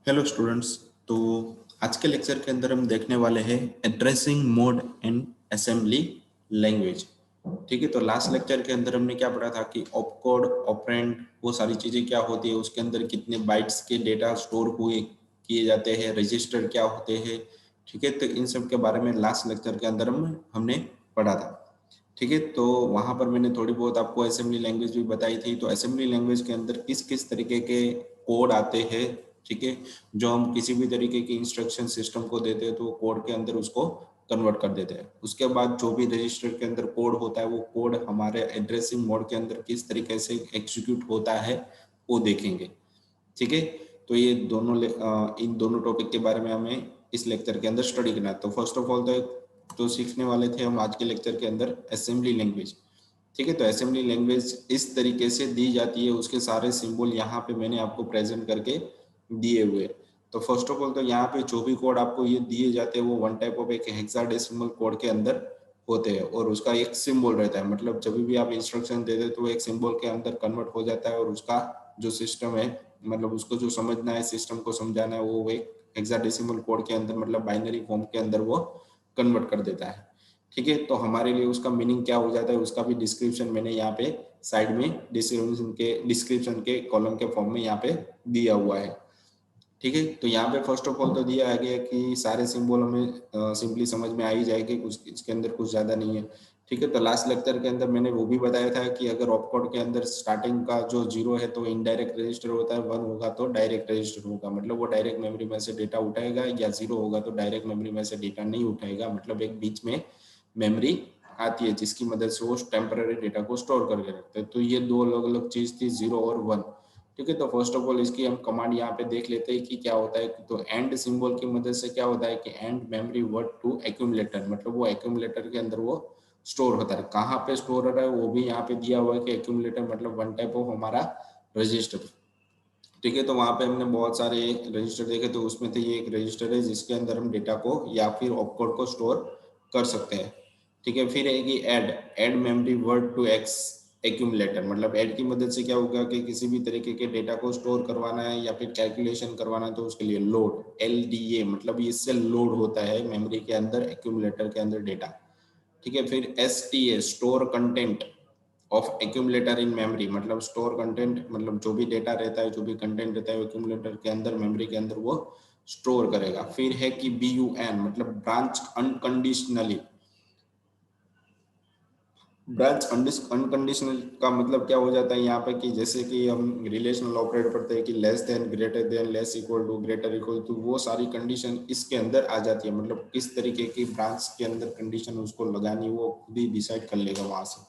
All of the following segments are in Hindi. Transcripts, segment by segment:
Hello students. तो आज के लेक्चर के अंदर हम देखने वाले हैं addressing mode and assembly language. ठीक है, तो लास्ट लेक्चर के अंदर हमने क्या पढ़ा था कि ऑपकोड, ऑपरेंड, वो सारी चीज़ें क्या होती है, उसके अंदर कितने बाइट्स के डेटा स्टोर हुए किए जाते हैं, रजिस्टर क्या होते हैं। ठीक है, तो इन सब के बारे में लास्ट लेक्चर के अंदर हमने पढ़ा था। ठीक है, तो वहाँ पर मैंने थोड़ी बहुत आपको असेंबली लैंग्वेज भी बताई थी। तो असेंबली लैंग्वेज के अंदर किस किस तरीके के कोड आते हैं, ठीक है, जो हम किसी भी तरीके की इंस्ट्रक्शन सिस्टम को देते हैं तो कोड के अंदर उसको कन्वर्ट कर देते हैं। उसके बाद जो भी रजिस्टर के अंदर कोड होता है वो कोड हमारे एड्रेसिंग मोड के अंदर किस तरीके से एग्जीक्यूट होता है वो देखेंगे। ठीक है, तो ये दोनों इन दोनों टॉपिक के बारे में हमें इस लेक्चर के अंदर स्टडी करना है। तो फर्स्ट ऑफ ऑल तो सीखने वाले थे हम आज के लेक्चर के अंदर असेंबली लैंग्वेज। ठीक है, तो असेंबली लैंग्वेज इस तरीके से दी जाती है, उसके सारे सिंबल यहाँ पे मैंने आपको प्रेजेंट करके दिए हुए। तो फर्स्ट ऑफ ऑल तो यहाँ पे जो भी कोड आपको ये दिए जाते हैं वो वन टाइप ऑफ एक हेक्साडेसिमल कोड के अंदर होते हैं और उसका एक सिंबल रहता है। मतलब जब भी आप इंस्ट्रक्शन दे दे तो एक सिंबल के अंदर कन्वर्ट हो जाता है और उसका जो सिस्टम है, मतलब उसको जो समझना है, सिस्टम को समझाना है, वो एक हेक्साडेसिमल कोड के अंदर मतलब बाइनरी फॉर्म के अंदर वो कन्वर्ट कर देता है। ठीक है, तो हमारे लिए उसका मीनिंग क्या हो जाता है उसका भी डिस्क्रिप्शन मैंने यहाँ पे साइड में डिस्क्रिप्शन के कॉलम के फॉर्म में यहाँ पे दिया हुआ है। ठीक है, तो यहाँ पे फर्स्ट ऑफ ऑल तो दिया गया कि सारे सिंबल हमें सिंपली समझ में आ ही जाएगी, कुछ इसके अंदर कुछ ज्यादा नहीं है। ठीक है, तो लास्ट लेक्चर के अंदर मैंने वो भी बताया था कि अगर ऑपकोड के अंदर स्टार्टिंग का जो 0 है तो इनडायरेक्ट रजिस्टर होता है, 1 होगा तो डायरेक्ट रजिस्टर होगा, मतलब वो डायरेक्ट मेमोरी में से डेटा उठाएगा, या 0 होगा तो डायरेक्ट मेमोरी में से डेटा नहीं उठाएगा, मतलब एक बीच में मेमोरी आती है जिसकी मदद से वो टेम्पररी डेटा को स्टोर करके रखते हैं। तो ये दो अलग अलग चीज थी, 0 और 1। ठीक है, तो फर्स्ट ऑफ ऑल इसकी हम कमांड यहाँ पे देख लेते हैं कि क्या होता है। तो एंड सिंबल की मदद से क्या होता है कि add memory word to accumulator, मतलब वो एक्यूमुलेटर के अंदर वो स्टोर होता है। कहाँ पे स्टोर हो रहा है वो भी यहाँ पे दिया हुआ है कि एक्यूमुलेटर मतलब वन टाइप ऑफ हमारा रजिस्टर। ठीक है, तो वहाँ पे हमने बहुत सारे रजिस्टर देखे, तो उसमें से ये एक रजिस्टर है जिसके अंदर हम डेटा को या फिर ऑपकोड को स्टोर कर सकते हैं। ठीक है, फिर है कि add memory word to x accumulator, मतलब ऐड की मदद से क्या होगा कि किसी भी तरीके के डेटा को स्टोर करवाना है या फिर कैलकुलेशन करवाना है तो उसके लिए लोड LDA, मतलब इससे लोड होता है मेमोरी के अंदर एक्यूमुलेटर के अंदर डेटा। ठीक है, फिर STA store content of accumulator in memory, मतलब स्टोर कंटेंट मतलब जो भी डेटा रहता है, जो भी कंटेंट रहता है एक्यूमुलेटर के अंदर मेमोरी के अंदर वो स्टोर करेगा। फिर है कि BUN मतलब ब्रांच अनकंडीशनली। ब्रांच अनकंडीशनल का मतलब क्या हो जाता है यहाँ पे कि जैसे कि हम रिलेशनल ऑपरेटर पढ़ते हैं कि less than, greater than, less equal to, greater equal to, वो सारी कंडीशन इसके अंदर आ जाती है। मतलब किस तरीके की ब्रांच के अंदर कंडीशन उसको लगानी वो खुद ही डिसाइड कर लेगा वहां से।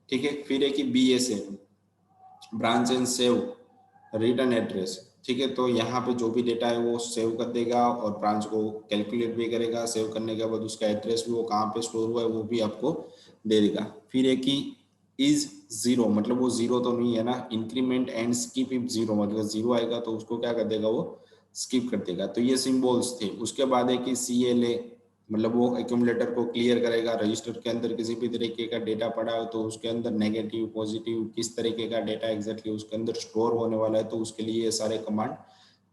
ठीक है, फिर है कि BSA branch and save return address. ठीक है, तो यहाँ पे जो भी डेटा है वो सेव कर देगा और ब्रांच को कैलकुलेट भी करेगा। सेव करने के बाद उसका एड्रेस भी वो कहाँ पे स्टोर हुआ है वो भी आपको दे देगा। फिर है कि इज 0, मतलब वो 0 तो नहीं है ना, इंक्रीमेंट एंड स्किप इफ 0, मतलब 0 आएगा तो उसको क्या कर देगा वो स्किप कर देगा। तो ये सिंबल्स थे। उसके बाद है कि CLA मतलब वो एक्यूमुलेटर को क्लियर करेगा। रजिस्टर के अंदर किसी भी तरीके का डेटा पड़ा हो तो उसके अंदर नेगेटिव, पॉजिटिव, किस तरीके का डेटा एग्जैक्टली उसके अंदर स्टोर होने वाला है तो उसके लिए ये सारे कमांड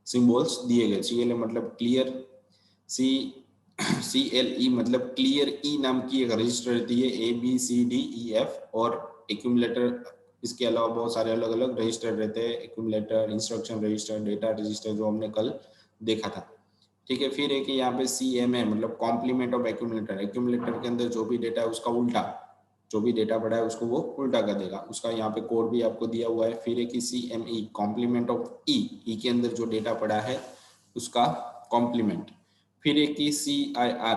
सिंबल्स दिए गए। CLA मतलब क्लियर, सी CLE मतलब क्लियर। ई नाम की एक रजिस्टर रहती है, ABCDEF, और एक्यूमुलेटर इसके अलावा बहुत सारे अलग अलग रजिस्टर रहते हैं, accumulator, instruction register, data register, जो हमने कल देखा था। ठीक है, फिर है कि यहाँ पे CMA मतलब कॉम्प्लीमेंट ऑफ एक्यूमुलेटर, एक्यूमुलेटर के अंदर जो भी डेटा है उसका उल्टा, जो भी डेटा पड़ा है उसको वो उल्टा कर देगा। उसका यहाँ पे कोड भी आपको दिया हुआ है। फिर है कि CME कॉम्प्लीमेंट ऑफ ई के अंदर जो डेटा पड़ा है उसका कॉम्प्लीमेंट। फिर एक की CIR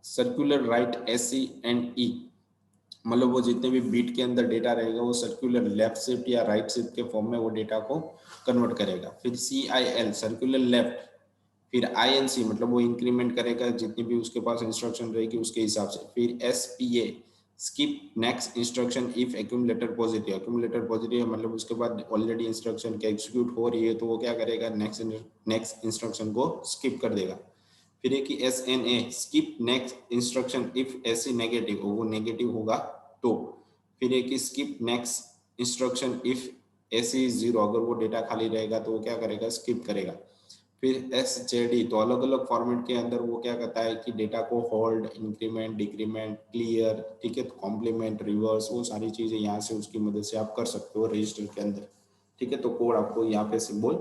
circular right SC and E, मतलब वो जितने भी बीट के अंदर डेटा रहेगा वो सर्कुलर लेफ्ट शिफ्ट या राइट शिफ्ट के फॉर्म में वो डेटा को कन्वर्ट करेगा। फिर CIL सर्कुलर लेफ्ट। फिर INC मतलब वो इंक्रीमेंट करेगा जितनी भी उसके पास इंस्ट्रक्शन रहेगी उसके हिसाब से। फिर SPA skip next instruction if accumulator positive, accumulator positive है मतलब उसके बाद ऑलरेडी इंस्ट्रक्शन के एग्जीक्यूट हो रही है तो वो क्या करेगा, नेक्स्ट इंस्ट्रक्शन को स्किप कर देगा। फिर एक SNA skip next instruction if SC negative, वो नेगेटिव होगा तो। फिर एक skip next instruction if SC is 0, अगर वो डेटा खाली रहेगा तो वो क्या करेगा, स्किप करेगा। फिर SJD, तो अलग अलग फॉर्मेट के अंदर वो क्या करता है कि डेटा को होल्ड, इंक्रीमेंट, डिक्रीमेंट, क्लियर, ठीक है, तो कॉम्प्लीमेंट, रिवर्स, वो सारी चीजें यहाँ से उसकी मदद से आप कर सकते हो रजिस्टर के अंदर, ठीक है। तो कोड आपको यहाँ पे सिंबल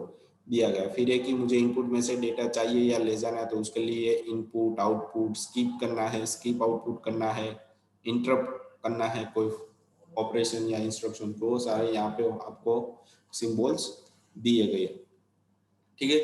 दिया गया है। फिर है कि मुझे इनपुट में से डेटा चाहिए या ले जाना है, तो उसके लिए इनपुट, आउटपुट, स्किप करना है, स्किप आउटपुट करना है, इंटरप्ट करना है कोई ऑपरेशन या इंस्ट्रक्शन, तो वो सारे यहाँ पे आपको सिंबल्स दिए गए, ठीक है।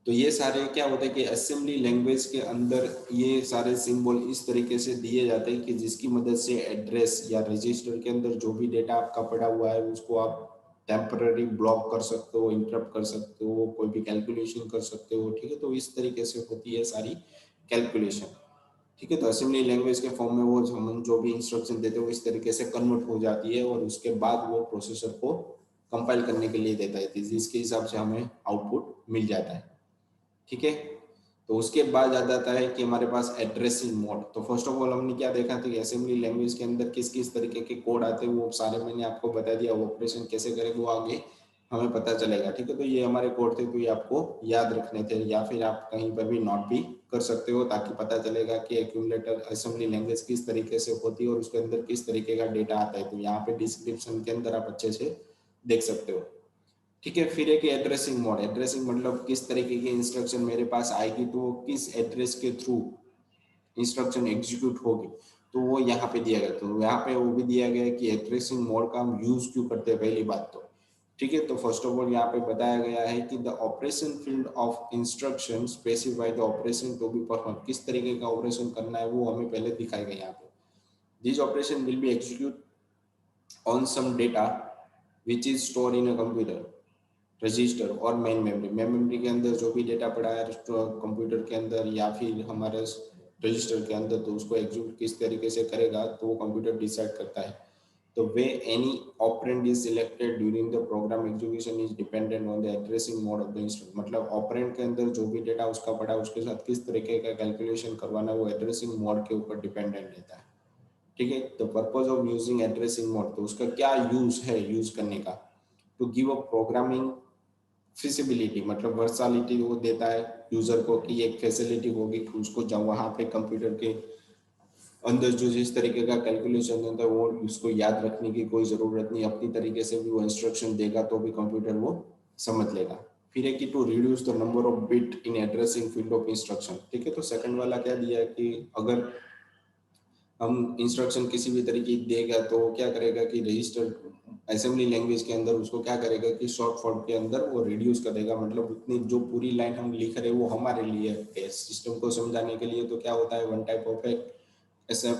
तो ये सारे क्या होते हैं कि असेंबली लैंग्वेज के अंदर ये सारे सिंबल इस तरीके से दिए जाते हैं कि जिसकी मदद से एड्रेस या रजिस्टर के अंदर जो भी डेटा आपका पड़ा हुआ है उसको आप टेम्पररी ब्लॉक कर सकते हो, इंटरप्ट कर सकते हो, कोई भी कैलकुलेशन कर सकते हो, ठीक है। तो इस तरीके से होती है सारी कैलकुलेशन, ठीक है। तो असेंबली लैंग्वेज के फॉर्म में वो हम जो भी इंस्ट्रक्शन देते हैं वो इस तरीके से कन्वर्ट हो जाती है और उसके बाद वो प्रोसेसर को कंपाइल करने के लिए देता है, जिसके हिसाब से हमें आउटपुट मिल जाता है, ठीक है। तो उसके बाद आ जाता है कि हमारे पास एड्रेसिंग मोड। तो फर्स्ट ऑफ ऑल हमने क्या देखा था कि असेंबली लैंग्वेज के अंदर किस किस तरीके के कोड आते हैं वो सारे मैंने आपको बता दिया, ऑपरेशन कैसे करें वो आगे हमें पता चलेगा, ठीक है। तो ये हमारे कोड थे, तो ये आपको याद रखने थे या फिर आप कहीं पर भी नोट भी कर सकते हो ताकि पता चलेगा कि एक्यूमुलेटर असेंबली लैंग्वेज किस तरीके से होती है और उसके अंदर किस तरीके का डेटा आता है। तो यहाँ पे डिस्क्रिप्शन के अंदर आप अच्छे से देख सकते हो, ठीक है। फिर एक एड्रेसिंग मोड, एड्रेसिंग मतलब किस तरीके की इंस्ट्रक्शन मेरे पास आएगी तो वो किस एड्रेस के थ्रू इंस्ट्रक्शन एग्जीक्यूट होगी, तो वो यहाँ पे दिया गया। तो यहाँ पे वो भी दिया गया है कि एड्रेसिंग मोड का हम यूज क्यों करते हैं, पहली बात तो, ठीक है। तो फर्स्ट ऑफ ऑल यहाँ पे बताया गया है कि the operation field of instruction specify the operation to be perform, किस तरीके का ऑपरेशन करना है वो हमें पहले दिखाया गया यहाँ पे। This operation will be execute on some data which is store in a computer register और मेन मेमोरी, मेन मेमोरी के अंदर जो भी डेटा पड़ा है कंप्यूटर के अंदर या फिर हमारे रजिस्टर के अंदर, तो उसको एग्जीक्यूट किस तरीके से करेगा तो वो कंप्यूटर डिसाइड करता है। तो way any operand is selected during the program execution is dependent on the addressing mode of the instruction, मतलब ऑपरेंड के अंदर जो भी डेटा उसका पड़ा है उसके साथ किस तरीके का कैलकुलेशन करवाना वो एड्रेसिंग मोड के ऊपर डिपेंडेंट रहता है, ठीक है। तो purpose of using addressing mode, तो उसका क्या यूज है यूज करने का, to give a programming feasibility, मतलब वर्सालिटी वो देता है यूजर को कि एक फैसिलिटी होगी कि उसको जब वहां पे कंप्यूटर के अंदर जो जिस तरीके का कैलकुलेशन होता है वो उसको याद रखने की कोई जरूरत नहीं, अपनी तरीके से भी वो इंस्ट्रक्शन देगा तो भी कंप्यूटर वो समझ लेगा। फिर है कि to reduce the number of bit in addressing field of instruction, ठीक है। तो सेकंड वाला क्या दिया है कि अगर हम इंस्ट्रक्शन किसी भी तरीके देगा तो क्या करेगा कि रजिस्टर असेंबली लैंग्वेज के अंदर उसको क्या करेगा कि शॉर्ट फॉर्म के अंदर वो रिड्यूस कर देगा, मतलब उतनी जो पूरी लाइन हम लिख रहे हैं वो हमारे लिए है, सिस्टम को समझाने के लिए तो क्या होता है वन टाइप ऑफ ऐसे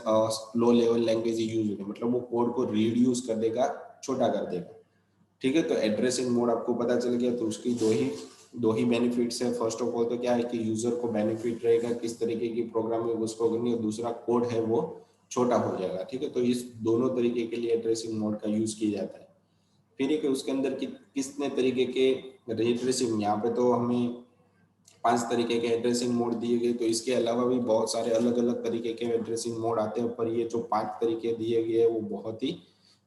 लो लेवल लैंग्वेज यूज होती है, मतलब वो कोड को रिड्यूस कर देगा, छोटा कर देगा, ठीक है। तो एड्रेसिंग मोड आपको पता चल गया, तो उसकी दो ही बेनिफिट्स है। फर्स्ट ऑफ ऑल तो क्या है कि यूजर को बेनिफिट रहेगा किस तरीके की प्रोग्रामिंग उसको करनी है, दूसरा कोड है वो छोटा हो जाएगा, ठीक है। तो इस दोनों तरीके के लिए एड्रेसिंग मोड का यूज किया जाता है। फिर एक उसके अंदर कितने तरीके के एड्रेसिंग, यहाँ पे तो हमें 5 तरीके के एड्रेसिंग मोड दिए गए, तो इसके अलावा भी बहुत सारे अलग अलग तरीके के एड्रेसिंग मोड आते हैं, पर ये जो 5 तरीके दिए गए हैं वो बहुत ही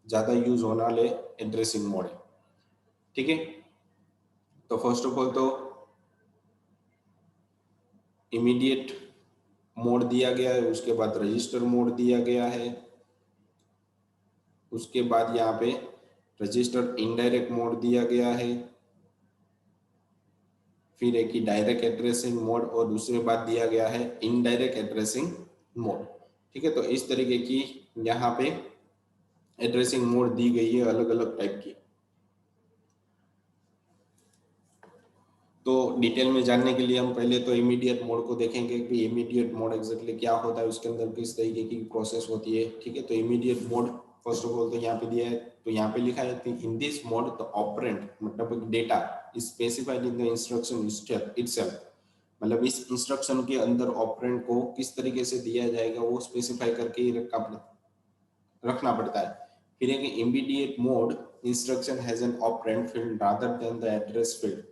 ज्यादा यूज होने वाले एड्रेसिंग मोड है, ठीक है। तो फर्स्ट ऑफ ऑल तो इमीडिएट मोड दिया गया है, उसके बाद रजिस्टर मोड दिया गया है, उसके बाद यहाँ पे रजिस्टर इनडायरेक्ट मोड दिया गया है, फिर एक ही डायरेक्ट एड्रेसिंग मोड और दूसरे बाद दिया गया है इनडायरेक्ट एड्रेसिंग मोड, ठीक है। तो इस तरीके की यहाँ पे एड्रेसिंग मोड दी गई है अलग अलग टाइप की। तो डिटेल में जानने के लिए हम पहले तो इमीडिएट मोड को देखेंगे कि इमीडिएट मोड एग्जैक्टली क्या होता है, उसके अंदर किस तरीके की प्रोसेस होती है, ठीक है। तो immediate mode first of all तो यहाँ पे दिया है, तो यहाँ पे लिखा है in this mode the operand मतलब data is specified in the instruction itself, मतलब इस इंस्ट्रक्शन के अंदर ऑपरेंड को किस तरीके से दिया जाएगा वो स्पेसिफाई करके ही रखना पड़ता है। फिर है कि immediate mode instruction has N operand field rather than the address field,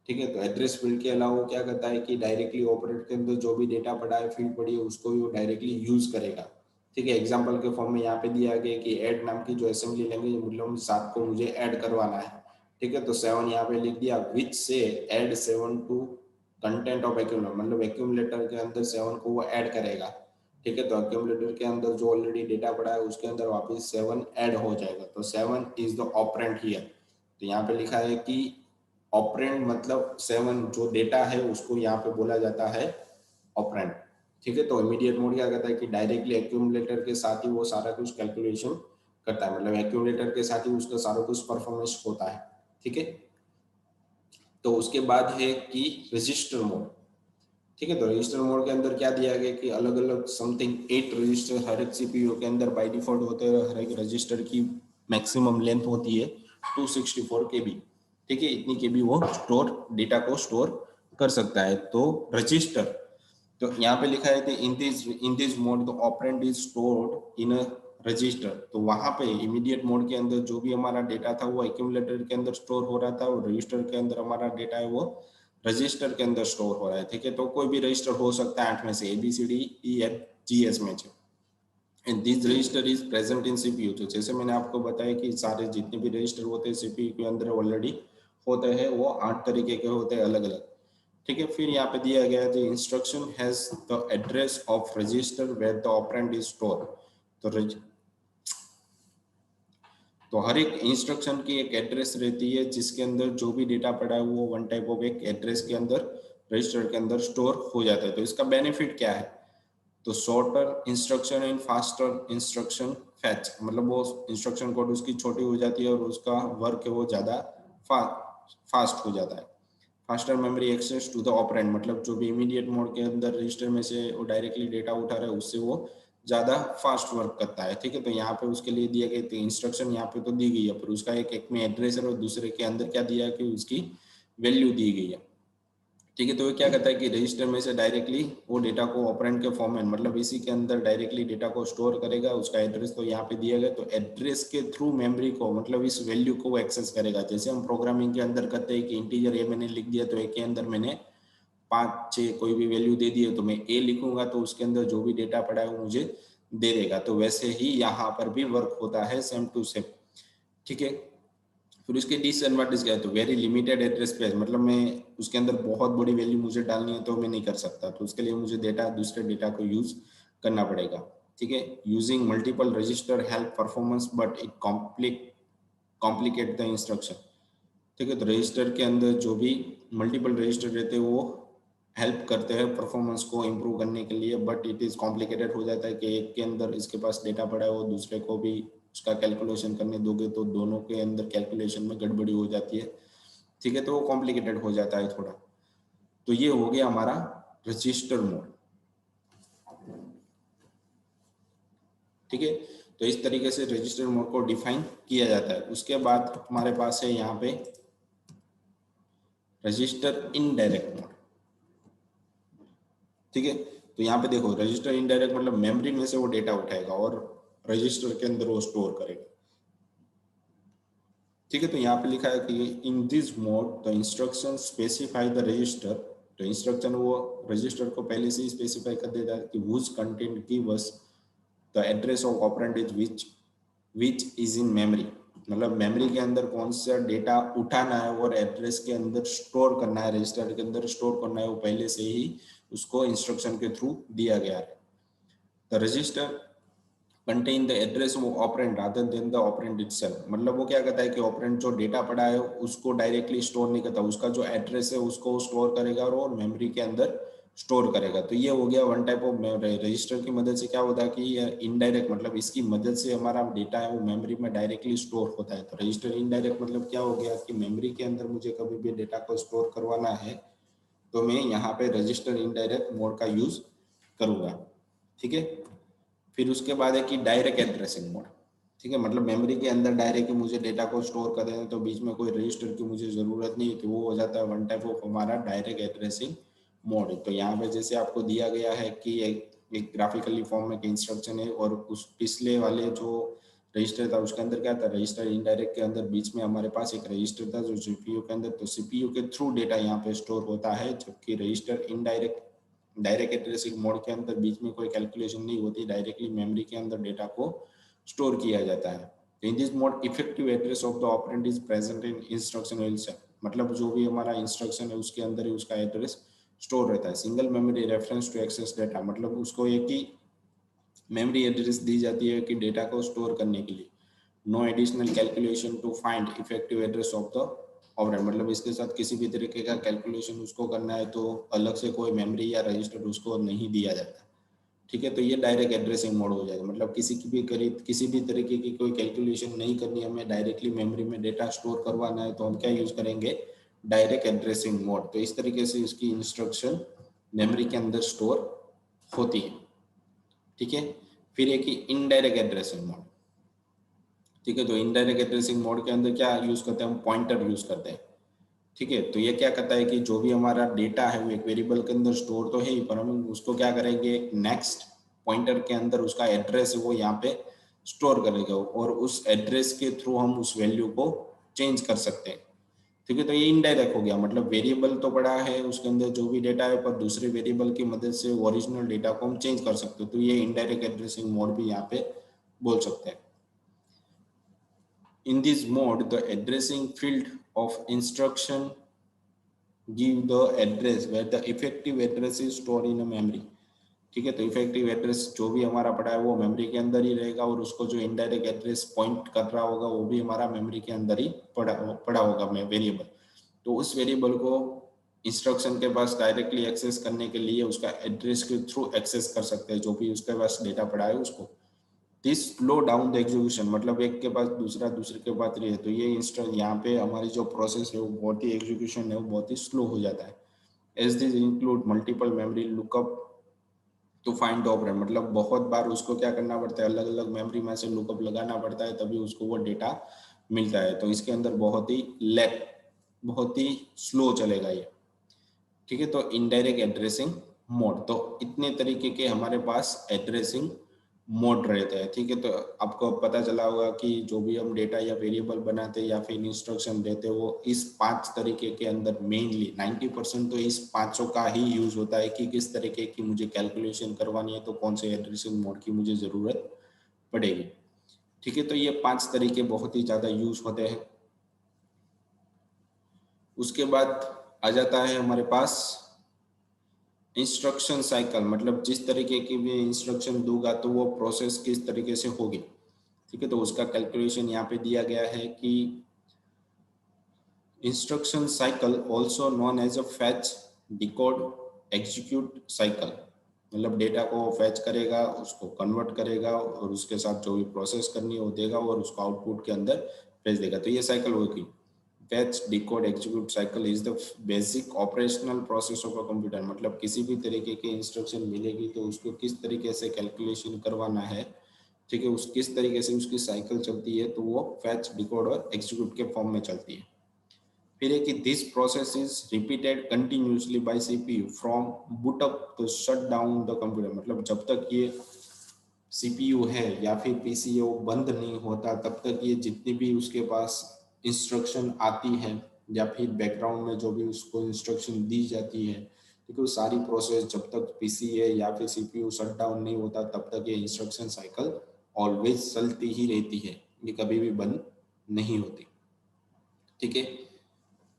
ठीक है। तो एड्रेस फील्ड के अलावा वो क्या करता है कि डायरेक्टली ऑपरेट के अंदर जो भी डेटा पड़ा है फील्ड पड़ी है उसको भी वो डायरेक्टली यूज करेगा, ठीक है। एग्जांपल के फॉर्म में यहाँ पे दिया गया कि ऐड नाम की जो असेंबली लैंग्वेज मतलब 7 को मुझे ऐड करवाना है, ठीक है। तो 7 यहाँ पे लिख दिया विच से add 7 to content of accumulator, मतलब एक्यूमुलेटर के अंदर 7 को वो ऐड करेगा, ठीक है। तो एक्यूमुलेटर के अंदर जो ऑलरेडी डेटा पड़ा है उसके अंदर वापस 7 ऐड हो जाएगा, तो 7 इज द ऑपरेंड हियर। तो यहाँ पे लिखा है कि ऑपरेंड मतलब 7 जो डेटा है उसको यहाँ पे बोला जाता है ऑपरेंड, ठीक है। तो इमीडिएट मोड क्या करता है कि डायरेक्टली एक्यूमुलेटर के साथ ही वो सारा कुछ कैलकुलेशन करता है, मतलब एक्यूमुलेटर के साथ ही उसका सारा कुछ परफॉर्मेंस होता है, ठीक है। तो उसके बाद है कि रजिस्टर मोड, ठीक है। तो रजिस्टर मोड के अंदर क्या दिया गया कि अलग अलग समथिंग 8 रजिस्टर हर एक सीपीयू के अंदर बाय डिफॉल्ट होते हैं। हर एक रजिस्टर की मैक्सिमम लेंथ होती है 264 केबी, ठीक है। इतनी केबी वो स्टोर डेटा को स्टोर कर सकता है। तो रजिस्टर, तो यहाँ पे लिखा है कि इन this mode the operand is stored in a resistor. तो वहां पे इमीडिएट मोड के अंदर जो भी हमारा डेटा था वो एक्यूमुलेटर के अंदर स्टोर हो रहा था, और रजिस्टर के अंदर हमारा डेटा है वो रजिस्टर के अंदर स्टोर हो रहा है, ठीक है। तो कोई भी रजिस्टर हो सकता है 8 में से ABCDEFGH में से, and this register is present in CPU. तो जैसे मैंने आपको बताया कि सारे जितने भी रजिस्टर होते हैं सीपीयू के अंदर ऑलरेडी होते हैं, वो 8 तरीके के होते हैं अलग अलग, ठीक है। फिर यहाँ पे दिया गया है instruction has the address of register where the operand is store. तो हर एक इंस्ट्रक्शन की एक एड्रेस रहती है जिसके अंदर जो भी डेटा पड़ा है वो वन टाइप ऑफ एक एड्रेस के अंदर रजिस्टर के अंदर स्टोर हो जाता है। तो इसका बेनिफिट क्या है, तो shorter instruction and faster instruction fetch, मतलब वो इंस्ट्रक्शन कोड उसकी छोटी हो जाती है और उसका वर्क है वो ज्यादा फास्ट हो जाता है। Faster memory access to the operand, मतलब जो भी इमीडिएट मोड के अंदर रजिस्टर में से वो डायरेक्टली डेटा उठा रहा है उससे वो ज्यादा फास्ट वर्क करता है, ठीक है। तो यहाँ पे उसके लिए दिया गया इंस्ट्रक्शन यहाँ पे तो दी गई है, पर उसका एक में एड्रेस है और दूसरे के अंदर क्या दिया है कि उसकी वैल्यू दी गई है, ठीक है। तो ये क्या करता है कि रजिस्टर में से डायरेक्टली वो डेटा को ऑपरेंड के फॉर्म में, मतलब इसी के अंदर डायरेक्टली डेटा को स्टोर करेगा। उसका एड्रेस तो यहाँ पे दिया गया, तो एड्रेस के थ्रू मेमोरी को, मतलब इस वैल्यू को एक्सेस करेगा। जैसे हम प्रोग्रामिंग के अंदर करते हैं कि इंटीजर ए मैंने लिख दिया तो ए के अंदर मैंने 5 6 कोई भी वैल्यू दे दी है, तो मैं ए लिखूंगा तो उसके अंदर जो भी डेटा पड़ा है वो मुझे दे देगा। तो वैसे ही यहाँ पर भी वर्क होता है सेम टू सेम, ठीक है। फिर उसके डिसएडवांटेज क्या है, तो वेरी लिमिटेड एड्रेस स्पेस, मतलब मैं उसके अंदर बहुत बड़ी वैल्यू मुझे डालनी है तो मैं नहीं कर सकता, तो उसके लिए मुझे दूसरे डेटा को यूज करना पड़ेगा, ठीक है। Using multiple register help performance but it complicate the instruction, ठीक है। तो रजिस्टर के अंदर जो भी मल्टीपल रजिस्टर रहते हैं वो हेल्प करते हैं परफॉर्मेंस को इम्प्रूव करने के लिए, बट इट इज कॉम्प्लिकेटेड हो जाता है कि एक के अंदर इसके पास डेटा पड़ा है वो दूसरे को भी उसका कैलकुलेशन करने दोगे तो दोनों के अंदर कैलकुलेशन में गड़बड़ी हो जाती है, ठीक है। तो वो कॉम्प्लिकेटेड हो जाता है थोड़ा। तो ये हो गया हमारा रजिस्टर मोड, ठीक है। तो इस तरीके से रजिस्टर मोड को डिफाइन किया जाता है। उसके बाद हमारे पास है यहाँ पे रजिस्टर इनडायरेक्ट मोड, ठीक है। तो यहाँ पे देखो रजिस्टर इनडायरेक्ट मतलब मेमोरी में से वो डेटा उठाएगा और रजिस्टर के अंदर वो स्टोर करेगा, ठीक है। तो यहाँ पे लिखा है कि इन this mode the instruction specify the register. तो इंस्ट्रक्शन वो रजिस्टर को पहले से ही स्पेसिफाई कर देता है कि whose content give us the address of operand is which is in memory, मतलब मेमोरी के अंदर कौन सा डेटा उठाना है और एड्रेस के अंदर स्टोर करना है, रजिस्टर के अंदर स्टोर करना है, वो पहले से ही उसको इंस्ट्रक्शन के थ्रू दिया गया है। The register contain the address of operand rather than the operand itself, मतलब वो क्या करता है कि ऑपरेंड जो डेटा पड़ा है उसको डायरेक्टली स्टोर नहीं करता, उसका जो एड्रेस है उसको स्टोर करेगा और मेमोरी के अंदर स्टोर करेगा। तो ये हो गया वन टाइप ऑफ रजिस्टर की मदद से क्या होता है कि इनडायरेक्ट, मतलब इसकी मदद से हमारा डेटा है वो मेमोरी में डायरेक्टली स्टोर होता है। तो रजिस्टर इनडायरेक्ट मतलब क्या हो गया कि मेमोरी के अंदर मुझे कभी भी डेटा को स्टोर करवाना है तो मैं यहाँ पे रजिस्टर इनडायरेक्ट मोड का यूज करूंगा, ठीक है। फिर उसके बाद है कि डायरेक्ट एड्रेसिंग मोड, ठीक है। मतलब मेमोरी के अंदर डायरेक्ट मुझे डेटा को स्टोर कर देना, तो बीच में कोई रजिस्टर की मुझे जरूरत नहीं है, तो वो हो जाता है वन टाइप ऑफ हमारा डायरेक्ट एड्रेसिंग मोड। तो यहाँ पे जैसे आपको दिया गया है कि एक ग्राफिकली फॉर्म में इंस्ट्रक्शन है और उस पिछले वाले जो रजिस्टर था उसके अंदर क्या था, रजिस्टर इनडायरेक्ट के अंदर बीच में हमारे पास एक रजिस्टर था जो सीपीयू के अंदर, तो सीपीयू के थ्रू डेटा यहाँ पे स्टोर होता है, जबकि रजिस्टर डायरेक्ट एड्रेसिंग मोड के अंदर बीच में कोई कैलकुलेशन नहीं होती, डायरेक्टली मेमोरी के अंदर डेटा को स्टोर किया जाता है। In this mode effective address of the operand is present in instruction itself, मतलब जो भी हमारा इंस्ट्रक्शन है उसके अंदर ही उसका एड्रेस स्टोर रहता है। Single memory reference to access data, मतलब उसको एक ही मेमोरी एड्रेस दी जाती है कि डेटा को स्टोर करने के लिए। No additional calculation to find effective address of the operand, मतलब इसके साथ किसी भी तरीके का कैलकुलेशन उसको करना है तो अलग से कोई मेमोरी या रजिस्टर उसको नहीं दिया जाता। ठीक है, तो ये डायरेक्ट एड्रेसिंग मोड हो जाएगा, मतलब किसी भी तरीके की कोई कैलकुलेशन नहीं करनी, हमें डायरेक्टली मेमोरी में डेटा स्टोर करवाना है तो हम क्या यूज करेंगे, डायरेक्ट एड्रेसिंग मोड। तो इस तरीके से उसकी इंस्ट्रक्शन मेमोरी के अंदर स्टोर होती है। ठीक है, फिर एक ही इनडायरेक्ट एड्रेसिंग मोड। ठीक है, तो इनडायरेक्ट एड्रेसिंग मोड के अंदर क्या यूज करते हैं, हम पॉइंटर यूज करते हैं। ठीक है, तो ये क्या करता है कि जो भी हमारा डेटा है वो एक वेरिएबल के अंदर स्टोर तो है ही, पर हम उसको क्या करेंगे, नेक्स्ट पॉइंटर के अंदर उसका एड्रेस है वो यहाँ पे स्टोर करेगा और उस एड्रेस के थ्रू हम उस वैल्यू को चेंज कर सकते हैं। ठीक है, तो ये इनडायरेक्ट हो गया, मतलब वेरिएबल तो पड़ा है उसके अंदर जो भी डेटा है, पर दूसरे वेरिएबल की मदद से ओरिजिनल डेटा को हम चेंज कर सकते हैं। तो ये इनडायरेक्ट एड्रेसिंग मोड भी यहाँ पे बोल सकते हैं। In this mode, the addressing field of instruction give the address where the effective address is stored in a memory। ठीक है, तो इफेक्टिव एड्रेस जो भी हमारा पड़ा है वो मेमोरी के अंदर ही रहेगा और उसको जो इनडायरेक्ट एड्रेस पॉइंट कर रहा होगा वो भी हमारा मेमोरी के अंदर ही पड़ा होगा वेरिएबल। तो उस वेरिएबल को इंस्ट्रक्शन के पास डायरेक्टली एक्सेस करने के लिए उसका एड्रेस के थ्रू एक्सेस कर सकते हैं, जो भी उसके पास डेटा पड़ा है उसको। This slow down the execution, मतलब एक के बाद दूसरा दूसरे के बाद रही है, तो ये इंस्टेंट यहाँ पे हमारी जो प्रोसेस है वो बहुत ही एग्जीक्यूशन है वो बहुत ही स्लो हो जाता है। As this include multiple memory lookup to find the operand, मतलब बहुत बार उसको क्या करना पड़ता है, अलग अलग मेमोरी में से लुकअप लगाना पड़ता है तभी उसको वो डेटा मिलता है। तो इसके अंदर बहुत ही लैग, बहुत ही स्लो चलेगा ये। ठीक है, तो इनडायरेक्ट एड्रेसिंग मोड, तो इतने तरीके के हमारे पास एड्रेसिंग मोड रहता है। ठीक है, तो आपको पता चला होगा कि जो भी हम डेटा या वेरिएबल बनाते हैं या फिर इंस्ट्रक्शन देते हैं वो इस 5 तरीके के अंदर मेनली 90% तो इस पांचों का ही यूज होता है कि किस तरीके की मुझे कैलकुलेशन करवानी है तो कौन से एड्रेसिंग मोड की मुझे जरूरत पड़ेगी। ठीक है, तो ये 5 तरीके बहुत ही ज्यादा यूज होते हैं। उसके बाद आ जाता है हमारे पास इंस्ट्रक्शन साइकिल, मतलब जिस तरीके की भी इंस्ट्रक्शन दूंगा तो वो प्रोसेस किस तरीके से होगी। ठीक है, तो उसका कैलकुलेशन यहाँ पे दिया गया है कि instruction cycle also known as a fetch decode execute cycle, मतलब डेटा को फैच करेगा, उसको कन्वर्ट करेगा और उसके साथ जो भी प्रोसेस करनी है वो देगा और उसको आउटपुट के अंदर भेज देगा। तो ये साइकिल होगी। Fetch decode execute cycle is the basic operational process of a computer, मतलब किसी भी तरीके की इंस्ट्रक्शन मिलेगी तो उसको किस तरीके से कैलकुलेशन करवाना है। ठीक है, उस किस तरीके से उसकी साइकिल चलती है तो वो फैच डिकोड और एग्जीक्यूट के फॉर्म में चलती है। फिर है कि this process is repeated continuously by CPU from boot up to shut down the computer, मतलब जब तक ये सीपीयू है या फिर पीसी वो बंद नहीं होता तब तक ये जितनी भी उसके पास इंस्ट्रक्शन आती है या फिर बैकग्राउंड में जो भी उसको इंस्ट्रक्शन दी जाती है, क्योंकि वो सारी प्रोसेस जब तक पीसी है या फिर सीपीयू शट डाउन नहीं होता तब तक ये इंस्ट्रक्शन साइकिल ऑलवेज चलती ही रहती है, ये कभी भी बंद नहीं होती। ठीक है,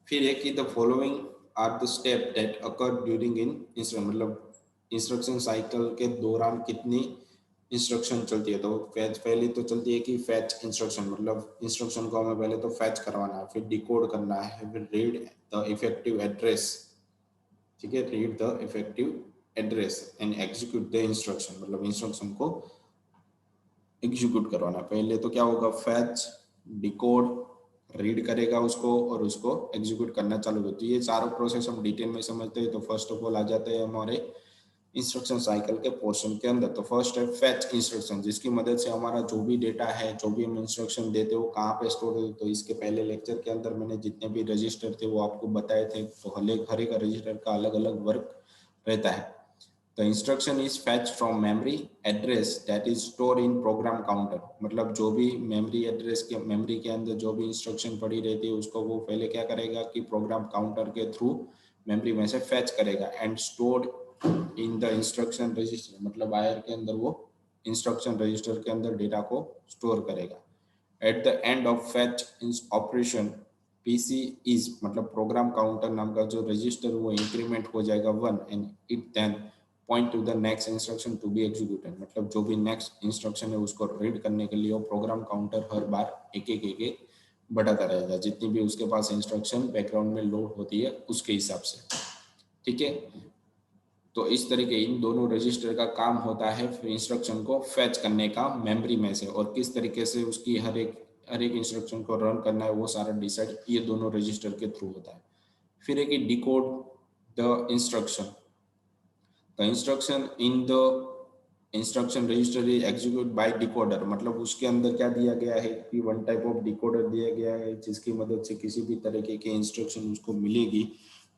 फिर है कि the following are the step that occur during in instruction, मतलब इंस्ट्रक्शन साइकिल के दौरान कितनी इंस्ट्रक्शन चलती है। तो फैच पहले तो चलती है कि फैच इंस्ट्रक्शन, मतलब इंस्ट्रक्शन को हमें पहले तो फैच करवाना है, फिर डिकोड करना है, फिर रीड द इफेक्टिव एड्रेस। ठीक है, read the effective address and execute the instruction, मतलब इंस्ट्रक्शन को एग्जीक्यूट करवाना। पहले तो क्या होगा, फैच, डिकोड, रीड करेगा उसको और उसको एग्जीक्यूट करना चालू करती है। ये चारों प्रोसेस हम डिटेल में समझते हैं। तो फर्स्ट ऑफ ऑल आ जाते हैं हमारे इंस्ट्रक्शन साइकिल के पोर्शन के अंदर। तो फर्स्ट है फैच इंस्ट्रक्शन, जिसकी मदद से हमारा जो भी डेटा है, जो भी हम इंस्ट्रक्शन देते हैं वो कहाँ पे स्टोर होते। तो इसके पहले लेक्चर के अंदर मैंने जितने भी रजिस्टर थे वो आपको बताए थे। तो हर एक रजिस्टर का अलग अलग वर्क रहता है। The instruction is fetched from memory address that is stored in program counter, मतलब जो भी मेमोरी एड्रेस के मेमोरी के अंदर जो भी इंस्ट्रक्शन पड़ी रहती है उसको वो पहले क्या करेगा कि प्रोग्राम काउंटर के थ्रू मेमोरी में से फैच करेगा and stored in the instruction register, मतलब आयर के अंदर वो इंस्ट्रक्शन रजिस्टर के अंदर डेटा को स्टोर करेगा। At the end of fetch operation PC is मतलब प्रोग्राम काउंटर नाम का जो रजिस्टर वो इंक्रीमेंट हो जाएगा 1 and it then point to the next instruction to be executed, मतलब जो भी नेक्स्ट इंस्ट्रक्शन है उसको रीड करने के लिए वो प्रोग्राम काउंटर हर बार एक एक बढ़ाता रहेगा जितनी भी उसके पास इंस्ट्रक्शन बैकग्राउंड में लोड होती है उसके हिसाब से। ठीक है, तो इस तरीके इन दोनों रजिस्टर का काम होता है इंस्ट्रक्शन को फैच करने का मेमोरी में से, और किस तरीके से उसकी हर एक इंस्ट्रक्शन को रन करना है वो सारा डिसाइड ये दोनों रजिस्टर के थ्रू होता है। फिर एक decode the instruction, the instruction in the instruction register is execute by decoder, मतलब उसके अंदर क्या दिया गया है कि वन टाइप ऑफ डिकोडर दिया गया है जिसकी मदद से किसी भी तरीके के इंस्ट्रक्शन उसको मिलेगी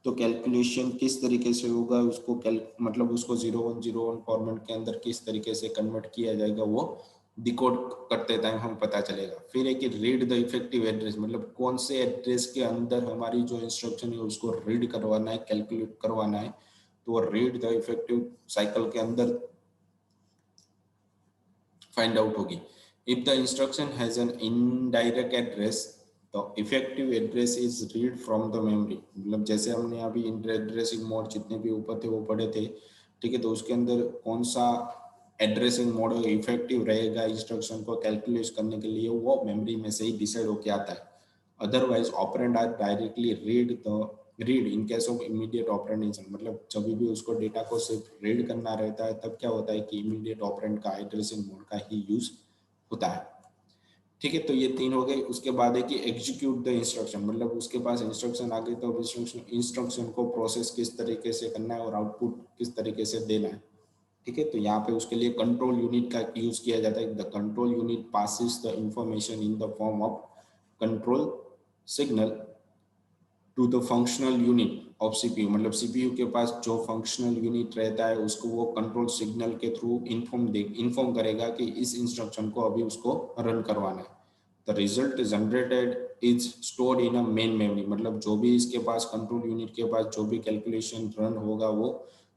तो कैलकुलेशन किस तरीके से होगा उसको मतलब उसको 0101 फॉर्मेट के अंदर किस तरीके से कन्वर्ट किया जाएगा वो डिकोड करते टाइम हम पता चलेगा। फिर एक रीड द इफेक्टिव एड्रेस, मतलब कौन से एड्रेस के अंदर हमारी जो इंस्ट्रक्शन है उसको रीड करवाना है, कैलकुलेट करवाना है, तो वो रीड द इफेक्टिव साइकिल के अंदर फाइंड आउट होगी। If the instruction has an indirect address तो effective address is read from the memory, मतलब जैसे हमने अभी एड्रेसिंग मोड जितने भी ऊपर थे वो पढ़े थे। ठीक है, तो उसके अंदर कौन सा एड्रेसिंग मोड इफेक्टिव रहेगा इंस्ट्रक्शन को कैलकुलेट करने के लिए वो मेमोरी में से ही डिसाइड होके आता है। Otherwise operand are directly read in case of immediate operand instruction, मतलब जब भी उसको डेटा को सिर्फ रीड करना रहता है तब क्या होता है कि इमीडिएट ऑपरेंड का एड्रेसिंग मोड का ही यूज होता है। ठीक है, तो ये तीन हो गए। उसके बाद है कि एग्जीक्यूट द इंस्ट्रक्शन, मतलब उसके पास इंस्ट्रक्शन आ गई तो इंस्ट्रक्शन को प्रोसेस किस तरीके से करना है और आउटपुट किस तरीके से देना है। ठीक है, तो यहाँ पे उसके लिए कंट्रोल यूनिट का यूज किया जाता है। The control unit passes the information in the form of control signal to the functional unit of CPU, मतलब सीपीयू के पास जो फंक्शनल यूनिट रहता है उसको वो कंट्रोल सिग्नल के थ्रू इन्फॉर्म करेगा कि इस इंस्ट्रक्शन को अभी उसको रन करवाना है। The result generated is stored in a main memory, मतलब जो भी इसके पास कंट्रोल यूनिट के पास जो भी कैलकुलेशन रन होगा वो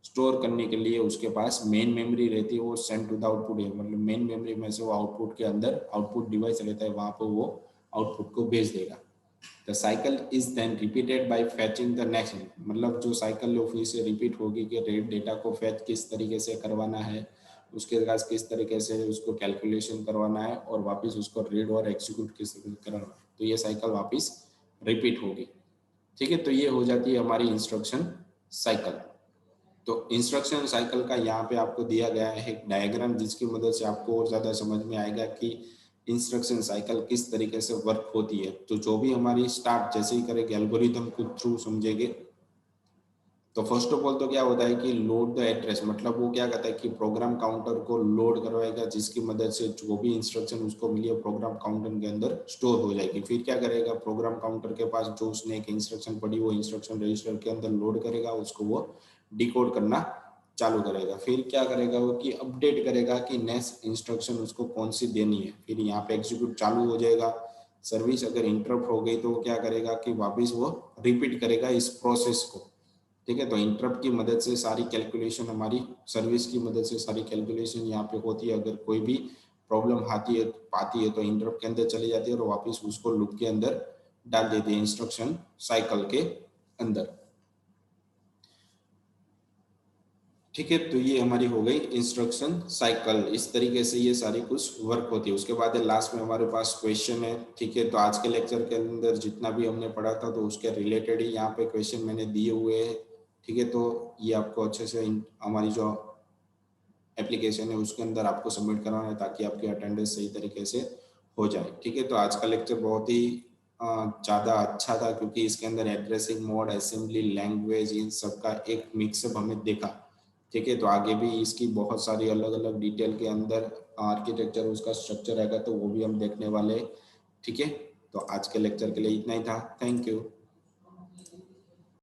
स्टोर करने के लिए उसके पास मेन मेमोरी रहती है, वो सेंड टू द आउटपुट है, मतलब मेन मेमोरी में से वो आउटपुट के अंदर आउटपुट डिवाइस रहता है वहां पर वो आउटपुट को भेज देगा। The cycle is then repeated by fetching the next, मतलब जो साइकिल है फिर से रिपीट होगी कि डेटा को फैच किस तरीके से करवाना है, उसके बाद किस तरीके से उसको कैलकुलेशन करवाना है और वापस उसको रीड और एग्जीक्यूट किस तरीके से करवाना है, तो ये साइकिल वापस रिपीट होगी। ठीक है, तो ये हो जाती है हमारी इंस्ट्रक्शन साइकिल। तो इंस्ट्रक्शन साइकिल का यहाँ पे आपको दिया गया है एक डायग्राम जिसकी मदद से आपको और ज़्यादा समझ में आएगा कि इंस्ट्रक्शन साइकिल किस तरीके से वर्क होती है। तो जो भी हमारी स्टार्ट जैसे ही करेंगे एल्गोरिथम के थ्रू समझेंगे, तो फर्स्ट ऑफ ऑल तो क्या होता है कि लोड द एड्रेस, मतलब वो क्या कहता है कि प्रोग्राम काउंटर को लोड करवाएगा जिसकी मदद से जो भी इंस्ट्रक्शन उसको मिली है प्रोग्राम काउंटर के अंदर स्टोर हो जाएगी। फिर क्या करेगा, प्रोग्राम काउंटर के पास जो उसने एक इंस्ट्रक्शन पढ़ी वो इंस्ट्रक्शन रजिस्टर के अंदर लोड करेगा, उसको वो डिकोड करना चालू करेगा। फिर क्या करेगा वो कि अपडेट करेगा कि नेक्स्ट इंस्ट्रक्शन उसको कौन सी देनी है। फिर यहाँ पे एग्जीक्यूट चालू हो जाएगा। सर्विस अगर इंटरप्ट हो गई तो क्या करेगा कि वापस वो रिपीट करेगा इस प्रोसेस को। ठीक है, तो इंटरप्ट की मदद से सारी कैलकुलेशन हमारी सर्विस की मदद से सारी कैलकुलेशन यहाँ पे होती है। अगर कोई भी प्रॉब्लम आती है तो इंटरप्ट के अंदर चली जाती है और वापस उसको लूप के अंदर डाल देती है इंस्ट्रक्शन साइकिल के अंदर। ठीक है, तो ये हमारी हो गई इंस्ट्रक्शन साइकिल। इस तरीके से ये सारी कुछ वर्क होती है। उसके बाद लास्ट में हमारे पास क्वेश्चन है। ठीक है, तो आज के लेक्चर के अंदर जितना भी हमने पढ़ा था तो उसके रिलेटेड ही यहाँ पे क्वेश्चन मैंने दिए हुए हैं। ठीक है, तो ये आपको अच्छे से हमारी जो एप्लीकेशन है उसके अंदर आपको सबमिट कराना है ताकि आपकी अटेंडेंस सही तरीके से हो जाए। ठीक है, तो आज का लेक्चर बहुत ही ज़्यादा अच्छा था क्योंकि इसके अंदर एड्रेसिंग मोड, असेंबली लैंग्वेज, इन सब का एक मिक्सअप हमें देखा। ठीक है, तो आगे भी इसकी बहुत सारी अलग अलग डिटेल के अंदर आर्किटेक्चर उसका स्ट्रक्चर रहेगा तो वो भी हम देखने वाले। ठीक है, तो आज के लेक्चर के लिए इतना ही था। Thank you.